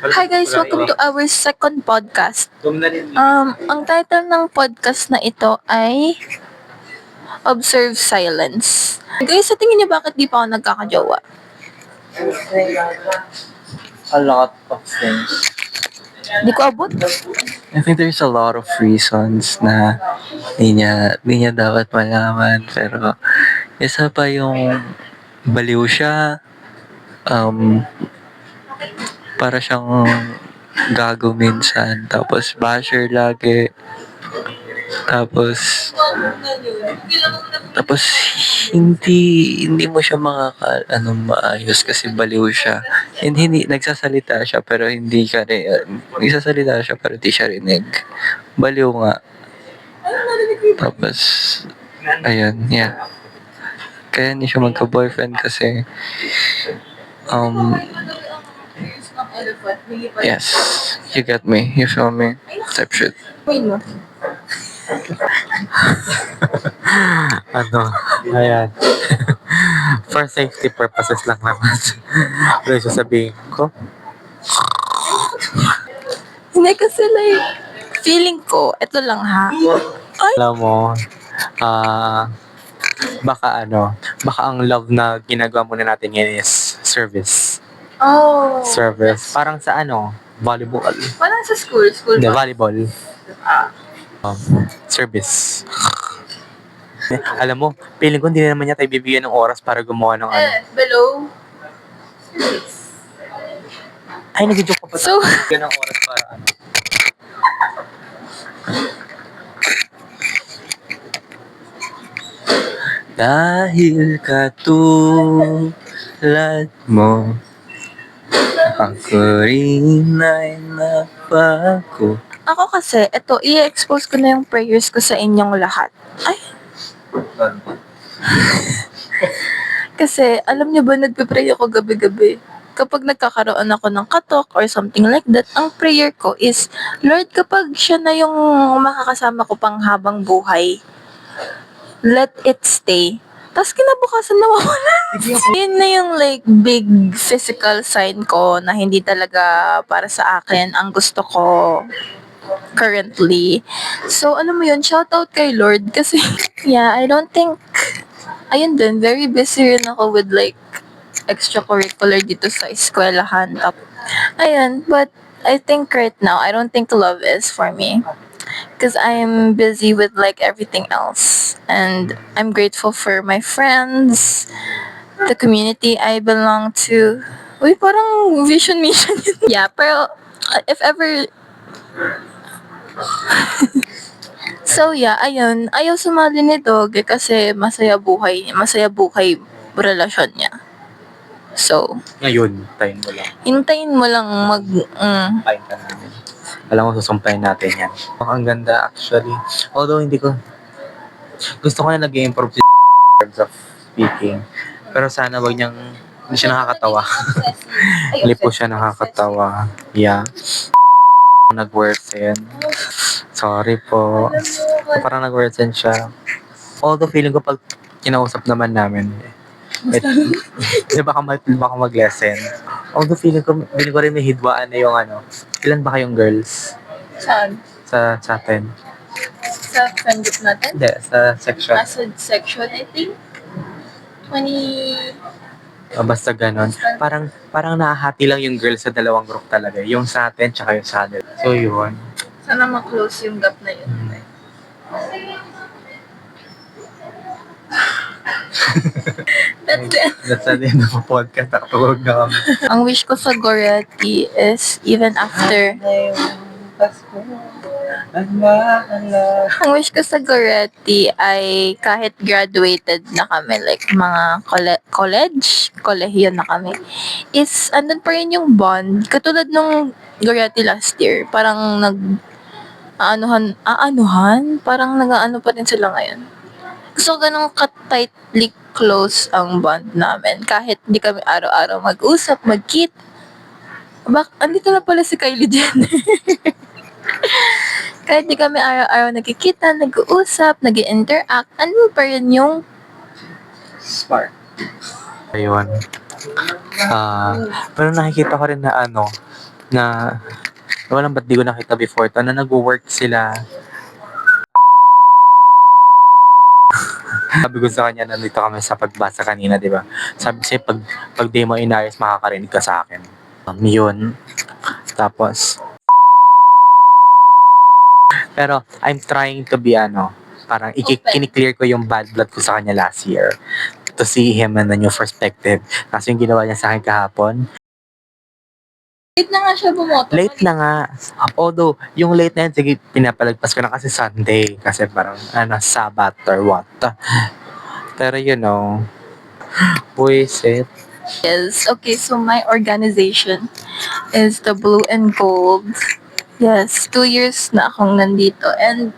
Hi guys, welcome to our second podcast. Ang title ng podcast na ito ay Observe Silence. Guys, sa tingin niyo bakit di pa ako nagkakajowa? A lot of things. Di ko abot? I think there's a lot of reasons na di niya dapat malaman. Pero isa pa yung baliw siya. Para siyang gago minsan. Tapos basher lagi. Tapos hindi mo siya maayos kasi baliw siya. And hindi nagsasalita siya pero hindi ka rin nagsasalita siya pero di siya rinig. Baliw nga. Tapos ayun, yeah. Kaya hindi siya magka-boyfriend kasi yes, you get me, you feel me, type shit. Ayan. For safety purposes lang naman. Ano sasabihin ko? Hindi kasi like, feeling ko, ito lang ha. Alam mo, baka ang love na ginagawa muna natin ngayon is service. Oh. Service. Parang sa volleyball. Parang sa school Hindi, ba? volleyball. Service. Alam mo, feeling ko hindi na naman niya tayo bibigyan ng oras para gumawa ng Below. Ay, nag-joke pa So, bibigyan ng oras para Dahil katulad mo, ako rin ay napago. ako kasi, ito, i-expose ko na yung prayers ko sa inyong lahat. Ay. Kasi, alam niyo ba, nagpe-pray ako gabi-gabi. Kapag nagkakaroon ako ng katok or something like that, ang prayer ko is, Lord, kapag siya na yung makakasama ko pang habang buhay, let it stay. Tapos kinabukasan nawawala. Yun na yung like big physical sign ko na hindi talaga para sa akin ang gusto ko currently. So, alam mo yun, shout out kay Lord kasi yeah, I don't think ayun din, very busy rin ako with like extracurricular dito sa eskwelahan. Ayun, but I think right now, I don't think love is for me. Because I'm busy with like everything else. And I'm grateful for my friends, the community I belong to. Uy, parang vision mission yun. Yeah, pero if ever... So yeah, ayun. Ayaw sumali ni Dog kasi masaya buhay relasyon niya. So, Ngayon, tayo mo lang. hintayin mo lang Pain ka namin. Alam mo, susumpahin natin yan. Ang ganda actually. Although gusto ko na nag-improve si in terms of speaking. Pero sana hindi siya nakakatawa. Hindi po siya nakakatawa. Yeah. Nag-worsen. Sorry po. Parang nag-worsen siya. Although feeling ko pag kinausap naman namin, baka mag-lesson. Although feeling ko rin may hidwaan na yung ilan ba kayong girls? Saan? Sa atin? Sa friend group natin? Hindi, sa section. Sa section, I think. 20... Basta ganon. Parang nahahati lang yung girls sa dalawang group talaga. Yung sa atin, tsaka yung sa atin. So, yun. Sana ma-close yung gap na yun. That's the end of the podcast. Nakatulog na kami. Ang wish ko sa Goretti is even after... Ang wish ko sa Goretti ay kahit graduated na kami, like mga kolehiyo na kami, is andun pa rin yung bond. Katulad nung Goretti last year, parang parang nag-aano pa rin sila ngayon. Gusto ko ganun ka-tightly close ang bond namin. Kahit hindi kami araw-araw mag-usap, mag-keep. Andito na pala si Kylie Jenner. Kahit di kami araw-araw nagkikita, nag-uusap, nag-interact, ano pa rin yung spark. Ayun. Pero nakikita ko rin na na walang ba't di ko nakita before to, na nag-work sila. Sabi ko sa kanya, nandito kami sa pagbasa kanina, di ba? Sabi siya, pag di mo inayos, makakarinig ka sa akin. Yun. Tapos, pero I'm trying to be parang kiniklear ko yung bad blood ko sa kanya last year to see him in a new perspective. Kasi yung ginawa niya sa akin kahapon, Late na nga siya bumoto. late na nga. Although, yung late na yun, sige, pinapalagpas ko na kasi Sunday. Kasi parang, Sabbath or what. Pero buwisit. Yes. Okay, so my organization is the Blue and Gold. Yes, 2 years na akong nandito and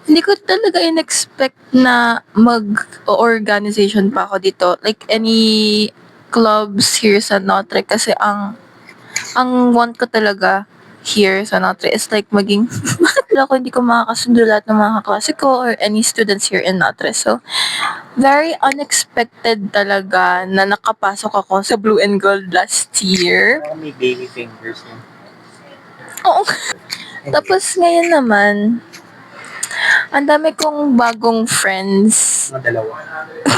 hindi ko talaga in-expect na mag-organization pa ako dito. Like any clubs here sa Notre kasi ang want ko talaga here sa Notre is like maging bakit ako hindi ko makakasundo lahat ng mga kaklase ko or any students here in Notre. So, very unexpected talaga na nakapasok ako sa Blue and Gold last year. May baby fingers niya. Oo. Tapos ngayon naman, ang dami kong bagong friends. Mga dalawa.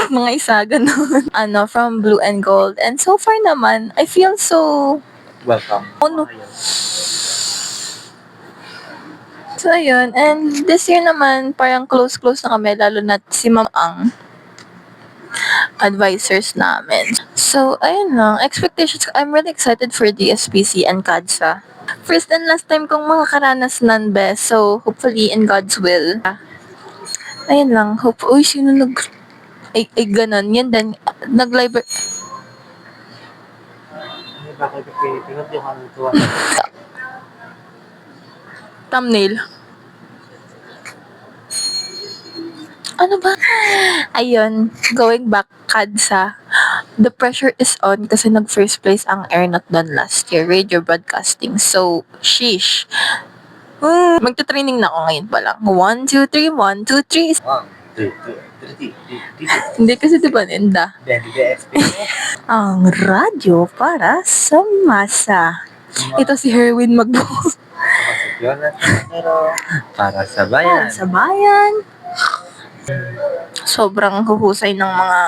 Mga isa, ganun. From Blue and Gold. And so far naman, I feel so... Welcome. Ano? So, ayun. And this year naman, parang close-close na kami, lalo na si Ma'am Ang advisors namin. So, ayun lang. Expectations, I'm really excited for DSPC and CADSA. First and last time kong makakaranas nun, best. So, hopefully, in God's will. Ayun lang. Uy, sino ay, ganun. Yan din. Nag-live... Bakit pinag yung ano to? Thumbnail. Ano ba? Ayun, going back, KADSA, the pressure is on kasi nag-first place ang Airnot doon last year, radio broadcasting. So, sheesh. Magta-training na ako ngayon pa lang. 1, 2, 3, 1, 2, 3. 1, 2, 3, Hindi kasi diba Nenda? Ang radyo para sa masa. Ito si Herwin Magbuo. Para sa bayan. Sa bayan. Sobrang huhusay ng mga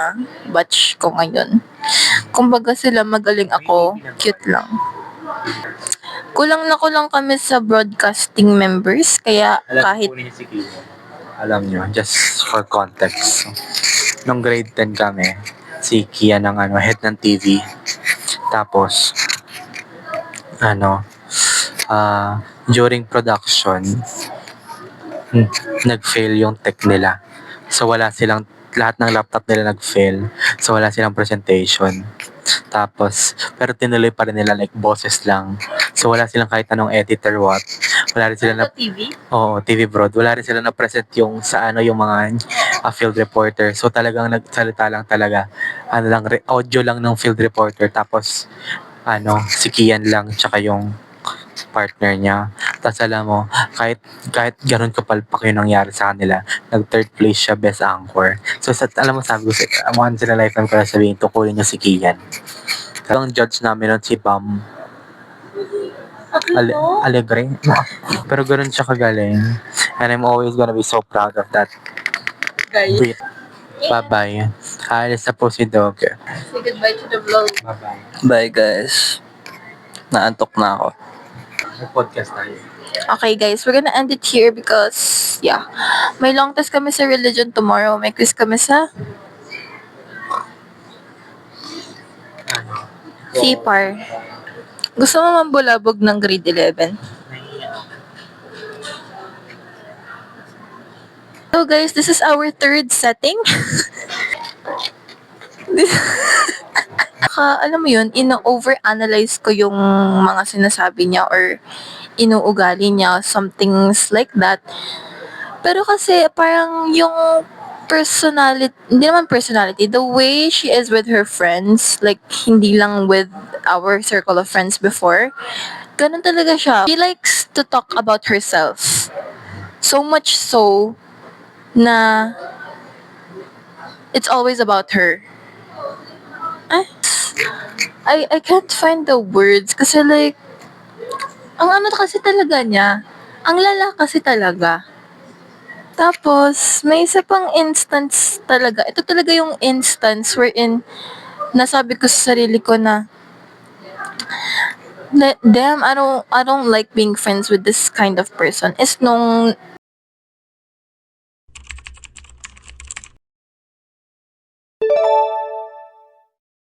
batch ko ngayon. Kumbaga sila magaling ako, cute lang. Kulang na kulang kami sa broadcasting members, kaya kahit... Alam nyo, just for context. Nung grade 10 kami, si Kian ang head ng TV. Tapos, during production, nag-fail yung tech nila. So, lahat ng laptop nila nag-fail. So, wala silang presentation. Tapos, pero tinuloy pa rin nila like boses lang. So, wala silang kahit anong editor what. Wala rin sila na... TV? Oo, TV Broad. Wala rin sila na-present yung sa yung mga field reporter. So, talagang nagsalita lang talaga. Audio lang ng field reporter. Tapos, si Kian lang, tsaka yung partner niya. Tapos alam mo, kahit ganun kapalpak yung nangyari sa kanila, nag-third place siya, best anchor. So, alam mo, sabi ko, amuhan sila lifetime ko na sabihin, tukulin niyo si Kian. Ang judge namin nun si Bam. Alegre. Pero ganun siya kagaling. And I'm always gonna be so proud of that. Guys, Bye-bye. Alis na po si Dog. say goodbye to the vlog. Bye-bye. Bye guys. Naantok na ako. Mag-podcast tayo. Okay guys, we're gonna end it here because, yeah, may long test kami sa religion tomorrow. May quiz kami sa CPAR. Gusto mo mambulabog ng grade 11? So guys, this is our third setting. Alam mo yun, ino-overanalyze ko yung mga sinasabi niya or inuugali niya, some things like that. Pero kasi parang yung personality, hindi naman personality, the way she is with her friends, like hindi lang with our circle of friends before, ganun talaga siya. She likes to talk about herself. So much so na it's always about her. I can't find the words kasi like Ang ano kasi talaga niya, ang lala kasi talaga. Tapos, may isa pang instance talaga. Ito talaga yung instance wherein nasabi ko sa sarili ko na, damn, I don't like being friends with this kind of person. Is nung